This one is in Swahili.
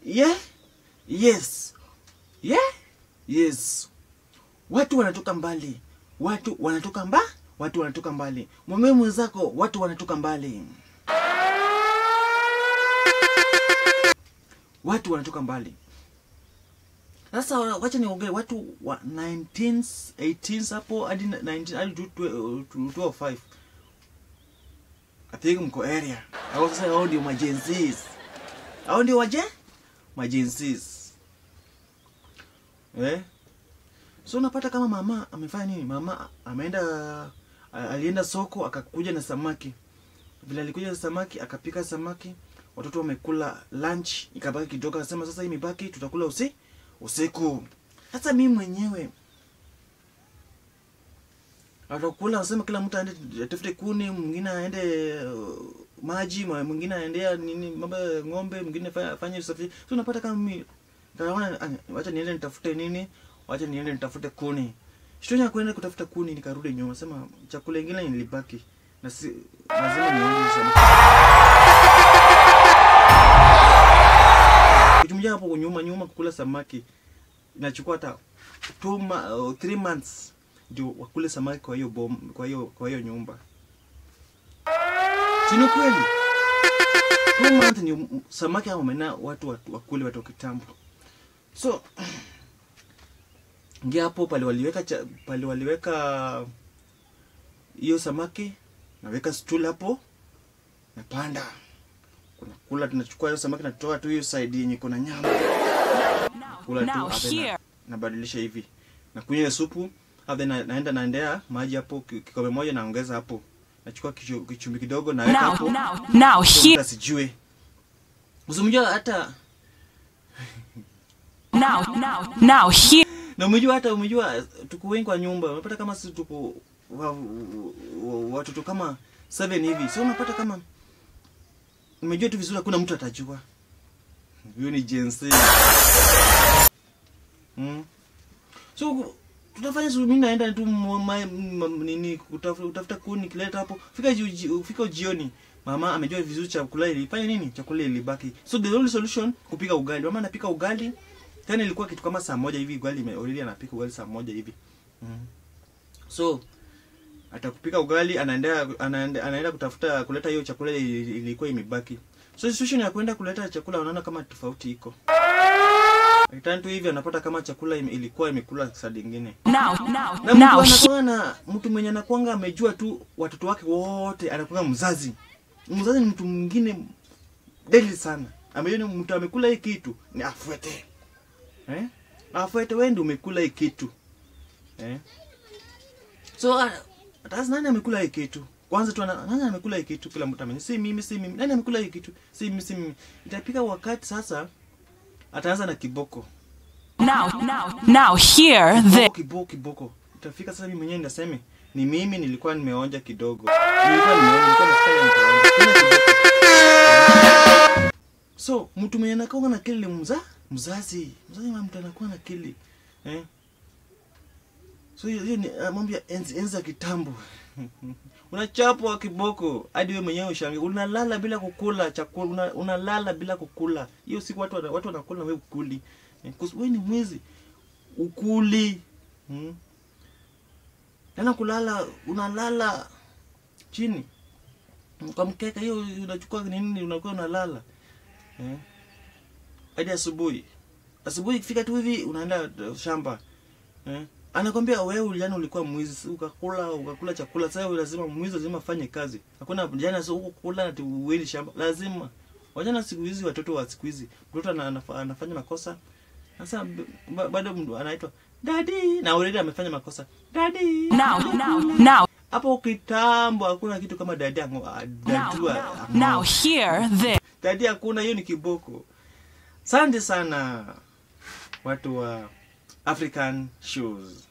Yeah? Yes. Yeah? Yes. Watu wanatoka mbali. Watu wanatoka mbali. Mwambie mwenzako watu wanatoka mbali. Watu wanatoka mbali. Sasa wacha niongee watu wa 19s, 18s hapo hadi 19 hadi 2005. I think mko area. Hao sasa hao ndio majensis. Hao ndio waje? Majensis. So unapata kama mama amefanya nini? Mama alienda soko akakuja na samaki. Vile alikuja na samaki akapika samaki, watoto wamekula lunch, ikabaki kidogo, akasema sasa hii imebaki tutakula usiku. Sasa mimi mwenyewe atakula, anasema kila mtu aende atafute kuni, mwingine aende maji, mwingine aendea nini mambo ng'ombe, mwingine afanye usafi. So unapata kama mimi kaona acha niende nitafute nini? Wacha niende nitafute kuni. Shitonya kwenda kutafuta kuni nikarudi nyuma, nasema chakula kingine nilibaki na si lazima niende sana. Kutumia hapo nyuma kukula samaki inachukua hata 3 months ndio wakule samaki kwa hiyo nyumba. Sino kweli? 2 months ni samaki hao mena watu wakule watu kitambo. So ngia hapo pale waliweka hiyo samaki, naweka stool hapo, napanda. Kula tunachukua hiyo samaki na tutoa tu hiyo side yenye kuna nyama. Kula tu hapo nabadilisha hivi. Na kunywa supu, hapo naendea maji hapo kikombe moja naongeza hapo. Nachukua kichumbi kidogo na weka hapo. Now here. Sijui. Usimjua hata Now here. Na umejua tuko wengi kwa nyumba. Unapata kama sisi tuko watoto kama 7 hivi. So unapata kama umejua tu vizuri hakuna mtu atajua. Hiyo ni jinsi. So tutafanya sio mimi naenda tu nini kutafuta kuni kileta hapo. Fika jioni. Mama amejua vizuri chakula ilifanya nini? Chakula ilibaki. So the only solution kupika ugali. Mama anapika ugali. Tena ilikuwa kitu kama saa 1 hivi ugali already anapika ugali saa 1 hivi. So atakupika ugali anaenda kutafuta kuleta hiyo chakula ilikuwa imebaki. So situation ya kwenda kuleta chakula unaona kama tofauti iko. Akitantu hivi anapata kama chakula ilikuwa imekula saa nyingine. Na mtu mwenye anakuanga amejua tu watoto wake wote, anakuanga mzazi. Mzazi ni mtu mwingine deadly sana. Amejua mtu amekula hii kitu ni afuete. Afuete wewe ndio umekula hii kitu. So hata nani amekula hii kitu? Kwanza tu nani amekula hii kitu? Kila mtu ameni. Si mimi. Nani amekula hii kitu? Si mimi. Itapika wakati sasa ataanza na kiboko. Now here the kiboko. Itafika sasa mimi mwenyewe ndaseme ni mimi nilikuwa nimeonja kidogo. Nilikuwa nasikia. So mtu mwenye anakuwa na kile mzazi mtu anakuwa na kile. So hiyo ni mambo ya enzi kitambo. Unachapwa kiboko hadi wewe mwenyewe ushangaa. Unalala bila kukula chakula, unalala bila kukula. Hiyo siku watu wanakula na wewe ukuli. Wewe ni mwizi. Ukuli. Tena kulala, unalala chini. Kwa mkeka hiyo unachukua nini unakuwa unalala. Hadi asubuhi. Asubuhi ikifika tu hivi unaenda shamba. Anakuambia wewe jana ulikuwa mwizi, ukakula chakula, sasa lazima mwizi lazima afanye kazi. Hakuna jana sio huko kula na uweli shamba. Lazima. Wajana siku hizi watoto wa siku hizi, mtoto anafanya makosa. Sasa bado mtu anaitwa daddy na already amefanya makosa. Daddy. Now. Hapo kitambo hakuna kitu kama daddy Now here the daddy hakuna, hiyo ni kiboko. Asante sana watu wa African Shoes.